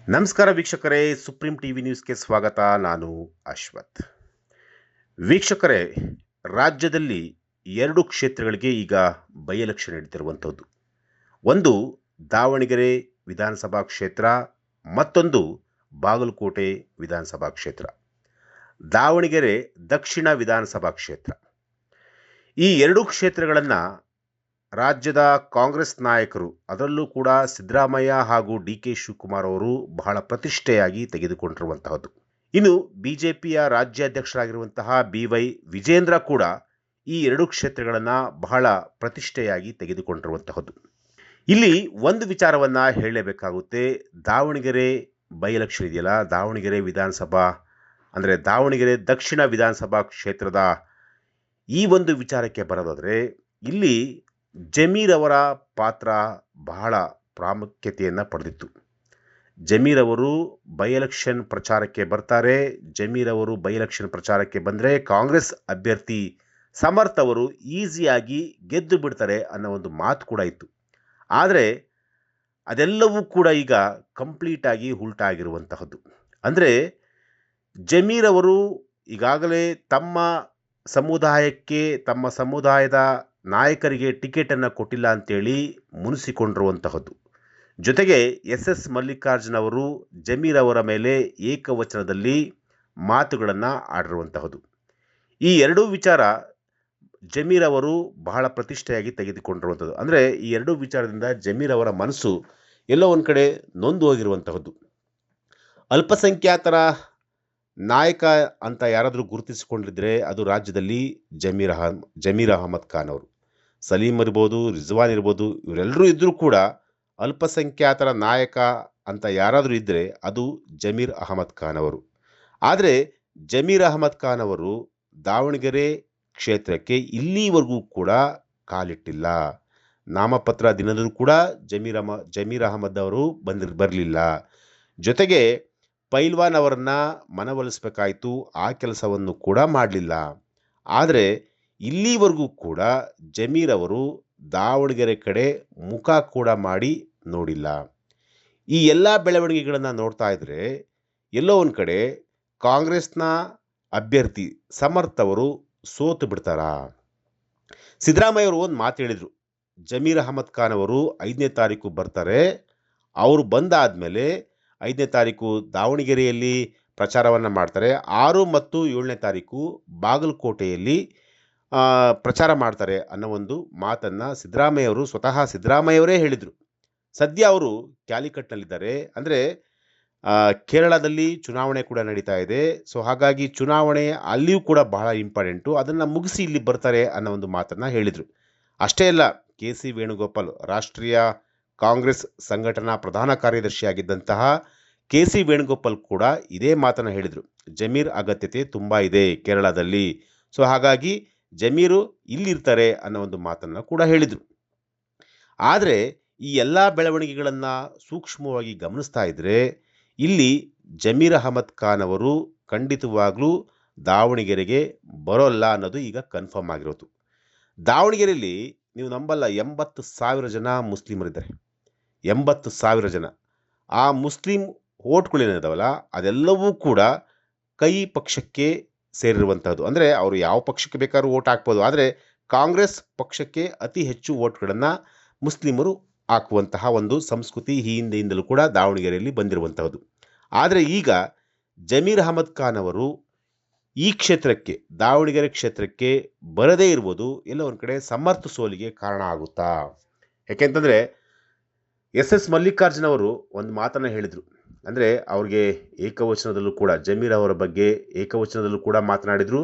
ನಮಸ್ಕಾರ ವೀಕ್ಷಕರೇ, supreme TV ನ್ಯೂಸ್ಗೆ ಸ್ವಾಗತ. ನಾನು ಅಶ್ವಥ್. ವೀಕ್ಷಕರೇ, ರಾಜ್ಯದಲ್ಲಿ 2 ಕ್ಷೇತ್ರಗಳಿಗೆ ಈಗ ಬೈ ಎಲೆಕ್ಷನ್ ನಡೀತಿರುವಂಥದ್ದು. ಒಂದು ದಾವಣಗೆರೆ ವಿಧಾನಸಭಾ ಕ್ಷೇತ್ರ, ಮತ್ತೊಂದು ಬಾಗಲಕೋಟೆ ವಿಧಾನಸಭಾ ಕ್ಷೇತ್ರ. ದಾವಣಗೆರೆ ದಕ್ಷಿಣ ವಿಧಾನಸಭಾ ಕ್ಷೇತ್ರ. ಈ 2 ಕ್ಷೇತ್ರಗಳನ್ನು ರಾಜ್ಯದ ಕಾಂಗ್ರೆಸ್ ನಾಯಕರು, ಅದರಲ್ಲೂ ಕೂಡ ಸಿದ್ದರಾಮಯ್ಯ ಹಾಗೂ ಡಿ.ಕೆ. ಶಿವಕುಮಾರ್ ಅವರು ಬಹಳ ಪ್ರತಿಷ್ಠೆಯಾಗಿ ತೆಗೆದುಕೊಂಡಿರುವಂತಹದ್ದು. ಇನ್ನು ಬಿಜೆಪಿಯ ರಾಜ್ಯಾಧ್ಯಕ್ಷರಾಗಿರುವಂತಹ ಬಿ.ವೈ. ವಿಜೇಂದ್ರ ಕೂಡ ಈ 2 ಕ್ಷೇತ್ರಗಳನ್ನು ಬಹಳ ಪ್ರತಿಷ್ಠೆಯಾಗಿ ತೆಗೆದುಕೊಂಡಿರುವಂತಹದ್ದು. ಇಲ್ಲಿ ಒಂದು ವಿಚಾರವನ್ನು ಹೇಳಲೇಬೇಕಾಗುತ್ತೆ. ದಾವಣಗೆರೆ ಬೈ ಎಲೆಕ್ಷನ್ ಇದೆಯಲ್ಲ, ದಾವಣಗೆರೆ ವಿಧಾನಸಭಾ ಅಂದರೆ ದಾವಣಗೆರೆ ದಕ್ಷಿಣ ವಿಧಾನಸಭಾ ಕ್ಷೇತ್ರದ ಈ ಒಂದು ವಿಚಾರಕ್ಕೆ ಬರೋದಾದರೆ, ಇಲ್ಲಿ ಜಮೀರ್ ಅವರ ಪಾತ್ರ ಬಹಳ ಪ್ರಾಮುಖ್ಯತೆಯನ್ನು ಪಡೆದಿತ್ತು. ಜಮೀರ್ ಅವರು ಬೈ ಎಲೆಕ್ಷನ್ ಪ್ರಚಾರಕ್ಕೆ ಬರ್ತಾರೆ. ಜಮೀರ್ ಅವರು ಬೈ ಎಲೆಕ್ಷನ್ ಪ್ರಚಾರಕ್ಕೆ ಬಂದರೆ ಕಾಂಗ್ರೆಸ್ ಅಭ್ಯರ್ಥಿ ಸಮರ್ಥ್ ಅವರು ಈಸಿಯಾಗಿ ಗೆದ್ದು ಬಿಡ್ತಾರೆ ಅನ್ನೋ ಒಂದು ಮಾತು ಕೂಡ ಇತ್ತು. ಆದರೆ ಅದೆಲ್ಲವೂ ಕೂಡ ಈಗ ಕಂಪ್ಲೀಟಾಗಿ ಉಲ್ಟಾ ಆಗಿರುವಂತಹದ್ದು. ಅಂದರೆ ಜಮೀರ್ ಅವರು ಈಗಾಗಲೇ ತಮ್ಮ ಸಮುದಾಯಕ್ಕೆ, ತಮ್ಮ ಸಮುದಾಯದ ನಾಯಕರಿಗೆ ಟಿಕೆಟನ್ನು ಕೊಟ್ಟಿಲ್ಲ ಅಂತೇಳಿ ಮುನಿಸಿಕೊಂಡಿರುವಂತಹದ್ದು. ಜೊತೆಗೆ ಎಸ್ ಮಲ್ಲಿಕಾರ್ಜುನ್ ಅವರು ಜಮೀರ್ ಅವರ ಮೇಲೆ ಏಕವಚನದಲ್ಲಿ ಮಾತುಗಳನ್ನು ಆಡಿರುವಂತಹದ್ದು. ಈ 2 ವಿಚಾರ ಜಮೀರ್ ಅವರು ಬಹಳ ಪ್ರತಿಷ್ಠೆಯಾಗಿ ತೆಗೆದುಕೊಂಡಿರುವಂಥದ್ದು. ಅಂದರೆ ಈ 2 ವಿಚಾರದಿಂದ ಜಮೀರ್ ಅವರ ಮನಸ್ಸು ಎಲ್ಲೋ ಒಂದು ಕಡೆ ನೊಂದು ಹೋಗಿರುವಂತಹದ್ದು. ಅಲ್ಪಸಂಖ್ಯಾತರ ನಾಯಕ ಅಂತ ಯಾರಾದರೂ ಗುರುತಿಸಿಕೊಂಡಿದ್ರೆ ಅದು ರಾಜ್ಯದಲ್ಲಿ ಜಮೀರ್ ಅಹಮದ್ ಖಾನ್ ಅವರು. ಸಲೀಂ ಇರ್ಬೋದು, ರಿಜ್ವಾನ್ ಇರ್ಬೋದು, ಇವರೆಲ್ಲರೂ ಇದ್ದರೂ ಕೂಡ ಅಲ್ಪಸಂಖ್ಯಾತರ ನಾಯಕ ಅಂತ ಯಾರಾದರೂ ಇದ್ದರೆ ಅದು ಜಮೀರ್ ಅಹಮದ್ ಖಾನ್ ಅವರು. ಆದರೆ ಜಮೀರ್ ಅಹಮದ್ ಖಾನ್ ಅವರು ದಾವಣಗೆರೆ ಕ್ಷೇತ್ರಕ್ಕೆ ಇಲ್ಲಿವರೆಗೂ ಕೂಡ ಕಾಲಿಟ್ಟಿಲ್ಲ. ನಾಮಪತ್ರ ದಿನದಲ್ಲೂ ಕೂಡ ಜಮೀರ್ ಅಹಮದ್ ಅವರು ಬರಲಿಲ್ಲ. ಜೊತೆಗೆ ಪೈಲ್ವಾನ್ ಅವರನ್ನು ಮನವೊಲಿಸಬೇಕಾಯಿತು, ಆ ಕೆಲಸವನ್ನು ಕೂಡ ಮಾಡಲಿಲ್ಲ. ಆದರೆ ಇಲ್ಲಿವರೆಗೂ ಕೂಡ ಜಮೀರ್ ಅವರು ದಾವಣಗೆರೆ ಕಡೆ ಮುಖ ಕೂಡ ಮಾಡಿ ನೋಡಿಲ್ಲ. ಈ ಎಲ್ಲ ಬೆಳವಣಿಗೆಗಳನ್ನು ನೋಡ್ತಾ ಇದ್ದರೆ ಎಲ್ಲೋ ಒಂದು ಕಡೆ ಕಾಂಗ್ರೆಸ್ನ ಅಭ್ಯರ್ಥಿ ಸಮರ್ಥ್ ಅವರು ಸೋತು ಬಿಡ್ತಾರಾ? ಸಿದ್ದರಾಮಯ್ಯ ಅವರು ಒಂದು ಮಾತು ಹೇಳಿದರು, ಜಮೀರ್ ಅಹಮದ್ ಖಾನ್ ಅವರು 5ನೇ ತಾರೀಕು ಬರ್ತಾರೆ. ಅವರು ಬಂದಾದಮೇಲೆ 5ನೇ ತಾರೀಕು ದಾವಣಗೆರೆಯಲ್ಲಿ ಪ್ರಚಾರವನ್ನು ಮಾಡ್ತಾರೆ. 6 ಮತ್ತು 7ನೇ ತಾರೀಕು ಬಾಗಲಕೋಟೆಯಲ್ಲಿ ಪ್ರಚಾರ ಮಾಡ್ತಾರೆ ಅನ್ನೋ ಒಂದು ಮಾತನ್ನು ಸ್ವತಃ ಸಿದ್ದರಾಮಯ್ಯವರೇ ಹೇಳಿದರು. ಸದ್ಯ ಅವರು ಕ್ಯಾಲಿಕಟ್ನಲ್ಲಿದ್ದಾರೆ. ಅಂದರೆ ಕೇರಳದಲ್ಲಿ ಚುನಾವಣೆ ಕೂಡ ನಡೀತಾ ಇದೆ. ಸೊ ಹಾಗಾಗಿ ಚುನಾವಣೆ ಅಲ್ಲಿಯೂ ಕೂಡ ಬಹಳ ಇಂಪಾರ್ಟೆಂಟು. ಅದನ್ನು ಮುಗಿಸಿ ಇಲ್ಲಿ ಬರ್ತಾರೆ ಅನ್ನೋ ಒಂದು ಮಾತನ್ನು ಹೇಳಿದರು. ಅಷ್ಟೇ ಅಲ್ಲ, ಕೆ.ಸಿ. ವೇಣುಗೋಪಾಲ್, ರಾಷ್ಟ್ರೀಯ ಕಾಂಗ್ರೆಸ್ ಸಂಘಟನಾ ಪ್ರಧಾನ ಕಾರ್ಯದರ್ಶಿಯಾಗಿದ್ದಂತಹ ಕೆ.ಸಿ. ವೇಣುಗೋಪಾಲ್ ಕೂಡ ಇದೇ ಮಾತನ್ನು ಹೇಳಿದರು. ಜಮೀರ್ ಅಗತ್ಯತೆ ತುಂಬ ಇದೆ ಕೇರಳದಲ್ಲಿ. ಸೊ ಹಾಗಾಗಿ ಜಮೀರು ಇಲ್ಲಿರ್ತಾರೆ ಅನ್ನೋ ಒಂದು ಮಾತನ್ನು ಕೂಡ ಹೇಳಿದರು. ಆದರೆ ಈ ಎಲ್ಲ ಬೆಳವಣಿಗೆಗಳನ್ನು ಸೂಕ್ಷ್ಮವಾಗಿ ಗಮನಿಸ್ತಾ ಇದ್ದರೆ ಇಲ್ಲಿ ಜಮೀರ್ ಅಹಮದ್ ಖಾನ್ ಅವರು ಖಂಡಿತವಾಗ್ಲೂ ದಾವಣಗೆರೆಗೆ ಬರೋಲ್ಲ ಅನ್ನೋದು ಈಗ ಕನ್ಫರ್ಮ್ ಆಗಿರೋದು. ದಾವಣಗೆರೆಯಲ್ಲಿ ನೀವು ನಂಬಲ್ಲ, 80,000 ಜನ ಮುಸ್ಲಿಮರಿದ್ದಾರೆ. 80,000 ಜನ. ಆ ಮುಸ್ಲಿಂ ಓಟ್ಗಳೇನಿದಾವಲ್ಲ ಅದೆಲ್ಲವೂ ಕೂಡ ಕೈ ಪಕ್ಷಕ್ಕೆ ಸೇರಿರುವಂಥದ್ದು. ಅಂದರೆ ಅವರು ಯಾವ ಪಕ್ಷಕ್ಕೆ ಬೇಕಾದ್ರೂ ಓಟ್ ಹಾಕ್ಬೋದು. ಆದರೆ ಕಾಂಗ್ರೆಸ್ ಪಕ್ಷಕ್ಕೆ ಅತಿ ಹೆಚ್ಚು ಓಟ್ಗಳನ್ನು ಮುಸ್ಲಿಮರು ಹಾಕುವಂತಹ ಒಂದು ಸಂಸ್ಕೃತಿ ಈ ಹಿಂದೆಯಿಂದಲೂ ಕೂಡ ದಾವಣಗೆರೆಯಲ್ಲಿ ಬಂದಿರುವಂತಹದ್ದು. ಆದರೆ ಈಗ ಜಮೀರ್ ಅಹಮದ್ ಖಾನ್ ಅವರು ಈ ಕ್ಷೇತ್ರಕ್ಕೆ, ದಾವಣಗೆರೆ ಕ್ಷೇತ್ರಕ್ಕೆ ಬರದೇ ಇರುವುದು ಎಲ್ಲ ಒಂದು ಕಡೆ ಸಮರ್ಥ ಸೋಲಿಗೆ ಕಾರಣ ಆಗುತ್ತಾ? ಯಾಕೆಂತಂದರೆ ಎಸ್ ಮಲ್ಲಿಕಾರ್ಜುನ್ ಅವರು ಒಂದು ಮಾತನ್ನು ಹೇಳಿದರು. ಅಂದರೆ ಅವ್ರಿಗೆ ಏಕವಚನದಲ್ಲೂ ಕೂಡ ಜಮೀರ್ ಅವರ ಬಗ್ಗೆ ಏಕವಚನದಲ್ಲೂ ಕೂಡ ಮಾತನಾಡಿದರು.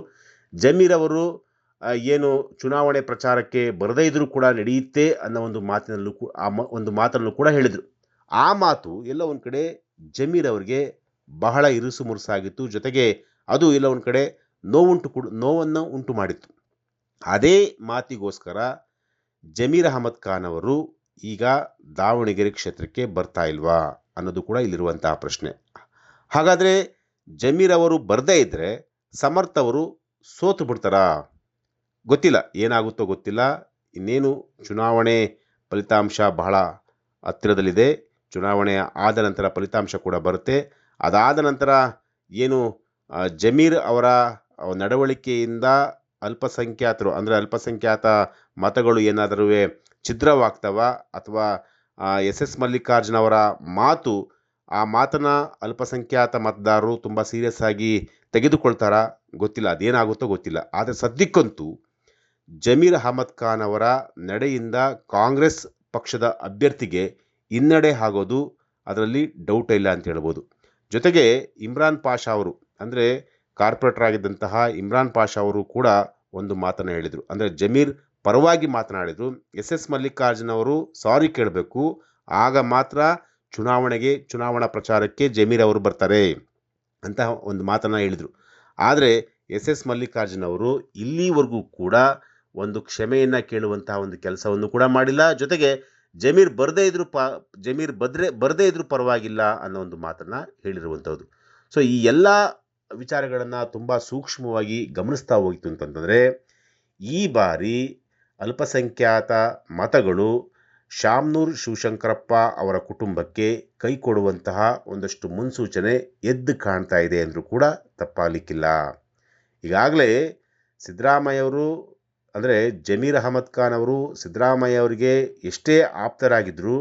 ಜಮೀರ್ ಅವರು ಏನು ಚುನಾವಣೆ ಪ್ರಚಾರಕ್ಕೆ ಬರದೇ ಇದ್ದರೂ ಕೂಡ ನಡೆಯುತ್ತೆ ಅನ್ನೋ ಒಂದು ಮಾತನ್ನು ಕೂಡ ಹೇಳಿದರು. ಆ ಮಾತು ಎಲ್ಲ ಒಂದು ಕಡೆ ಜಮೀರ್ ಅವರಿಗೆ ಬಹಳ ಇರುಸು ಮುರುಸಾಗಿತ್ತು. ಜೊತೆಗೆ ಅದು ಎಲ್ಲ ಒಂದು ಕಡೆ ನೋವನ್ನು ಉಂಟು ಮಾಡಿತ್ತು. ಅದೇ ಮಾತಿಗೋಸ್ಕರ ಜಮೀರ್ ಅಹಮದ್ ಖಾನ್ ಅವರು ಈಗ ದಾವಣಗೆರೆ ಕ್ಷೇತ್ರಕ್ಕೆ ಬರ್ತಾ ಇಲ್ವಾ ಅನ್ನೋದು ಕೂಡ ಇಲ್ಲಿರುವಂತಹ ಪ್ರಶ್ನೆ. ಹಾಗಾದರೆ ಜಮೀರ್ ಅವರು ಬರದೇ ಇದ್ದರೆ ಸಮರ್ಥ್ ಅವರು ಸೋತು ಬಿಡ್ತಾರಾ? ಗೊತ್ತಿಲ್ಲ, ಏನಾಗುತ್ತೋ ಗೊತ್ತಿಲ್ಲ. ಇನ್ನೇನು ಚುನಾವಣೆ ಫಲಿತಾಂಶ ಬಹಳ ಹತ್ತಿರದಲ್ಲಿದೆ. ಚುನಾವಣೆ ಆದ ನಂತರ ಫಲಿತಾಂಶ ಕೂಡ ಬರುತ್ತೆ. ಅದಾದ ನಂತರ ಏನು ಜಮೀರ್ ಅವರ ನಡವಳಿಕೆಯಿಂದ ಅಲ್ಪಸಂಖ್ಯಾತರು ಅಂದರೆ ಅಲ್ಪಸಂಖ್ಯಾತ ಮತಗಳು ಏನಾದರೂ ಛಿದ್ರವಾಗ್ತವ ಅಥವಾ ಎಸ್ ಮಲ್ಲಿಕಾರ್ಜುನ ಅವರ ಮಾತು ಆ ಮಾತನ್ನ ಅಲ್ಪಸಂಖ್ಯಾತ ಮತದಾರರು ತುಂಬ ಸೀರಿಯಸ್ ಆಗಿ ತೆಗೆದುಕೊಳ್ತಾರಾ ಗೊತ್ತಿಲ್ಲ, ಅದೇನಾಗುತ್ತೋ ಗೊತ್ತಿಲ್ಲ. ಆದರೆ ಸದ್ಯಕ್ಕಂತೂ ಜಮೀರ್ ಅಹಮದ್ ಖಾನ್ ಅವರ ನಡೆಯಿಂದ ಕಾಂಗ್ರೆಸ್ ಪಕ್ಷದ ಅಭ್ಯರ್ಥಿಗೆ ಹಿನ್ನಡೆ ಆಗೋದು ಅದರಲ್ಲಿ ಡೌಟ್ ಇಲ್ಲ ಅಂತ ಹೇಳ್ಬೋದು. ಜೊತೆಗೆ ಇಮ್ರಾನ್ ಪಾಷಾ ಅವರು ಅಂದರೆ ಕಾರ್ಪೊರೇಟರ್ ಆಗಿದ್ದಂತಹ ಇಮ್ರಾನ್ ಪಾಷಾ ಅವರು ಕೂಡ ಒಂದು ಮಾತನ್ನು ಹೇಳಿದರು. ಅಂದರೆ ಜಮೀರ್ ಪರವಾಗಿ ಮಾತನಾಡಿದರು. ಎಸ್ ಮಲ್ಲಿಕಾರ್ಜುನ್ ಅವರು ಸಾರಿ ಕೇಳಬೇಕು, ಆಗ ಮಾತ್ರ ಚುನಾವಣಾ ಪ್ರಚಾರಕ್ಕೆ ಜಮೀರ್ ಅವರು ಬರ್ತಾರೆ ಅಂತ ಒಂದು ಮಾತನ್ನು ಹೇಳಿದರು. ಆದರೆ ಎಸ್ ಮಲ್ಲಿಕಾರ್ಜುನ್ ಅವರು ಇಲ್ಲಿವರೆಗೂ ಕೂಡ ಒಂದು ಕ್ಷಮೆಯನ್ನು ಕೇಳುವಂತಹ ಒಂದು ಕೆಲಸವನ್ನು ಕೂಡ ಮಾಡಿಲ್ಲ. ಜೊತೆಗೆ ಜಮೀರ್ ಬರದೇ ಇದ್ರೂ ಪರವಾಗಿಲ್ಲ ಅನ್ನೋ ಒಂದು ಮಾತನ್ನು ಹೇಳಿರುವಂಥದ್ದು. ಸೊ ಈ ಎಲ್ಲ ವಿಚಾರಗಳನ್ನು ತುಂಬ ಸೂಕ್ಷ್ಮವಾಗಿ ಗಮನಿಸ್ತಾ ಹೋಗಿತ್ತು ಅಂತಂತಂದರೆ ಈ ಬಾರಿ ಅಲ್ಪಸಂಖ್ಯಾತ ಮತಗಳು ಶಾಮನೂರು ಶಿವಶಂಕರಪ್ಪ ಅವರ ಕುಟುಂಬಕ್ಕೆ ಕೈ ಕೊಡುವಂತಹ ಒಂದಷ್ಟು ಮುನ್ಸೂಚನೆ ಎದ್ದು ಕಾಣ್ತಾ ಇದೆ ಅಂದರೂ ಕೂಡ ತಪ್ಪಾಗಲಿಕ್ಕಿಲ್ಲ. ಈಗಾಗಲೇ ಸಿದ್ದರಾಮಯ್ಯವರು ಅಂದರೆ ಜಮೀರ್ ಅಹಮದ್ ಖಾನ್ ಅವರು ಸಿದ್ದರಾಮಯ್ಯ ಅವರಿಗೆ ಎಷ್ಟೇ ಆಪ್ತರಾಗಿದ್ದರೂ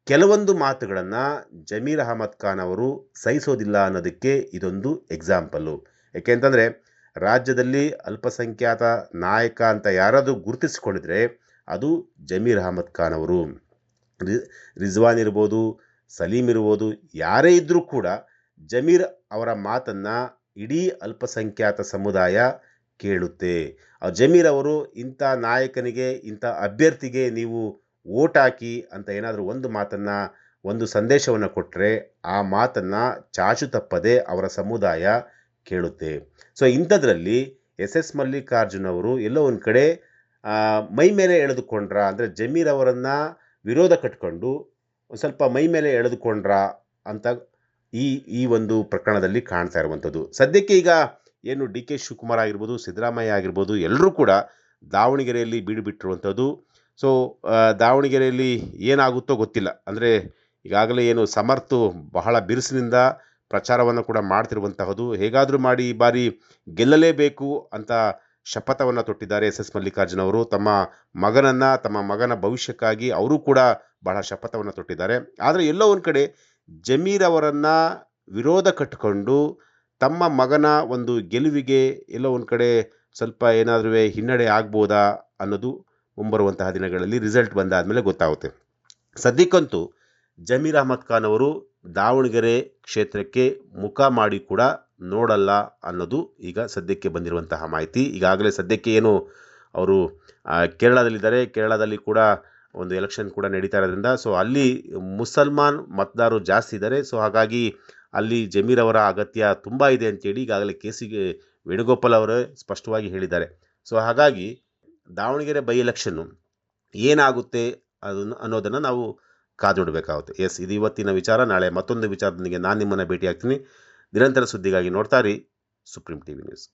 ಕೆಲವೊಂದು ಮಾತುಗಳನ್ನು ಜಮೀರ್ ಅಹಮದ್ ಖಾನ್ ಅವರು ಸಹಿಸೋದಿಲ್ಲ ಅನ್ನೋದಕ್ಕೆ ಇದೊಂದು ಎಕ್ಸಾಂಪಲ್ಲು. ಏಕೆಂತಂದರೆ ರಾಜ್ಯದಲ್ಲಿ ಅಲ್ಪಸಂಖ್ಯಾತ ನಾಯಕ ಅಂತ ಯಾರಾದರೂ ಗುರುತಿಸಿಕೊಂಡಿದ್ರೆ ಅದು ಜಮೀರ್ ಅಹಮದ್ ಖಾನ್ ಅವರು. ರಿಜ್ವಾನ್ ಇರ್ಬೋದು, ಸಲೀಂ ಇರ್ಬೋದು, ಯಾರೇ ಇದ್ದರೂ ಕೂಡ ಜಮೀರ್ ಅವರ ಮಾತನ್ನು ಇಡೀ ಅಲ್ಪಸಂಖ್ಯಾತ ಸಮುದಾಯ ಕೇಳುತ್ತೆ. ಜಮೀರ್ ಅವರು ಇಂಥ ನಾಯಕನಿಗೆ, ಇಂಥ ಅಭ್ಯರ್ಥಿಗೆ ನೀವು ವೋಟ್ ಹಾಕಿ ಅಂತ ಏನಾದರೂ ಒಂದು ಮಾತನ್ನು, ಒಂದು ಸಂದೇಶವನ್ನು ಕೊಟ್ಟರೆ ಆ ಮಾತನ್ನು ಚಾಚು ತಪ್ಪದೆ ಅವರ ಸಮುದಾಯ ಕೇಳುತ್ತೆ. ಸೊ ಇಂಥದ್ರಲ್ಲಿ ಎಸ್ ಮಲ್ಲಿಕಾರ್ಜುನ್ ಅವರು ಎಲ್ಲೋ ಒಂದು ಕಡೆ ಮೈ ಮೇಲೆ ಎಳೆದುಕೊಂಡ್ರ, ಅಂದರೆ ಜಮೀರ್ ಅವರನ್ನು ವಿರೋಧ ಕಟ್ಕೊಂಡು ಒಂದು ಸ್ವಲ್ಪ ಮೈ ಮೇಲೆ ಎಳೆದುಕೊಂಡ್ರ ಅಂತ ಈ ಒಂದು ಪ್ರಕರಣದಲ್ಲಿ ಕಾಣ್ತಾ ಇರುವಂಥದ್ದು. ಸದ್ಯಕ್ಕೆ ಈಗ ಏನು ಡಿ ಕೆ ಶಿವಕುಮಾರ್ ಆಗಿರ್ಬೋದು, ಸಿದ್ದರಾಮಯ್ಯ ಆಗಿರ್ಬೋದು, ಎಲ್ಲರೂ ಕೂಡ ದಾವಣಗೆರೆಯಲ್ಲಿ ಬೀಡು ಬಿಟ್ಟಿರುವಂಥದ್ದು. ಸೊ ದಾವಣಗೆರೆಯಲ್ಲಿ ಏನಾಗುತ್ತೋ ಗೊತ್ತಿಲ್ಲ. ಅಂದರೆ ಈಗಾಗಲೇ ಏನು ಸಮರ್ಥ್ ಬಹಳ ಬಿರುಸಿನಿಂದ ಪ್ರಚಾರವನ್ನು ಕೂಡ ಮಾಡ್ತಿರುವಂತಹದ್ದು. ಹೇಗಾದರೂ ಮಾಡಿ ಈ ಬಾರಿ ಗೆಲ್ಲಲೇಬೇಕು ಅಂತ ಶಪಥವನ್ನು ತೊಟ್ಟಿದ್ದಾರೆ ಎಸ್ ಮಲ್ಲಿಕಾರ್ಜುನ್ ಅವರು. ತಮ್ಮ ಮಗನ ಭವಿಷ್ಯಕ್ಕಾಗಿ ಅವರು ಕೂಡ ಬಹಳ ಶಪಥವನ್ನು ತೊಟ್ಟಿದ್ದಾರೆ. ಆದರೆ ಎಲ್ಲೋ ಒಂದು ಕಡೆ ಜಮೀರ್ ಅವರನ್ನು ವಿರೋಧ ಕಟ್ಟಿಕೊಂಡು ತಮ್ಮ ಮಗನ ಒಂದು ಗೆಲುವಿಗೆ ಎಲ್ಲೋ ಒಂದು ಕಡೆ ಸ್ವಲ್ಪ ಏನಾದರೂ ಹಿನ್ನಡೆ ಆಗ್ಬೋದಾ ಅನ್ನೋದು ಮುಂಬರುವಂತಹ ದಿನಗಳಲ್ಲಿ ರಿಸಲ್ಟ್ ಬಂದಾದಮೇಲೆ ಗೊತ್ತಾಗುತ್ತೆ. ಸದ್ಯಕ್ಕಂತೂ ಜಮೀರ್ ಅಹಮದ್ ಖಾನ್ ಅವರು ದಾವಣಗೆರೆ ಕ್ಷೇತ್ರಕ್ಕೆ ಮುಖ ಮಾಡಿ ಕೂಡ ನೋಡಲ್ಲ ಅನ್ನೋದು ಈಗ ಸದ್ಯಕ್ಕೆ ಬಂದಿರುವಂತಹ ಮಾಹಿತಿ. ಈಗಾಗಲೇ ಸದ್ಯಕ್ಕೆ ಏನು ಅವರು ಕೇರಳದಲ್ಲಿದ್ದಾರೆ, ಕೇರಳದಲ್ಲಿ ಕೂಡ ಒಂದು ಎಲೆಕ್ಷನ್ ಕೂಡ ನಡೀತಾ ಇರೋದ್ರಿಂದ ಸೊ ಅಲ್ಲಿ ಮುಸಲ್ಮಾನ್ ಮತದಾರರು ಜಾಸ್ತಿ ಇದ್ದಾರೆ. ಸೊ ಹಾಗಾಗಿ ಅಲ್ಲಿ ಜಮೀರ್ ಅವರ ಅಗತ್ಯ ತುಂಬ ಇದೆ ಅಂತೇಳಿ ಈಗಾಗಲೇ ಕೆ.ಸಿ. ವೇಣುಗೋಪಾಲ್ ಅವರೇ ಸ್ಪಷ್ಟವಾಗಿ ಹೇಳಿದ್ದಾರೆ. ಸೊ ಹಾಗಾಗಿ ದಾವಣಗೆರೆ ಬೈ ಎಲೆಕ್ಷನ್ನು ಏನಾಗುತ್ತೆ ಅನ್ನೋದನ್ನು ನಾವು ಕಾದು ನೋಡಬೇಕಾಗುತ್ತೆ. ಇದು ಇವತ್ತಿನ ವಿಚಾರ. ನಾಳೆ ಮತ್ತೊಂದು ವಿಚಾರದೊಂದಿಗೆ ನಾನು ನಿಮ್ಮನ್ನು ಭೇಟಿ ಆಗ್ತೀನಿ. ನಿರಂತರ ಸುದ್ದಿಗಾಗಿ ನೋಡ್ತಾ ಇರಿ ಸುಪ್ರೀಂ ಟಿವಿ ನ್ಯೂಸ್.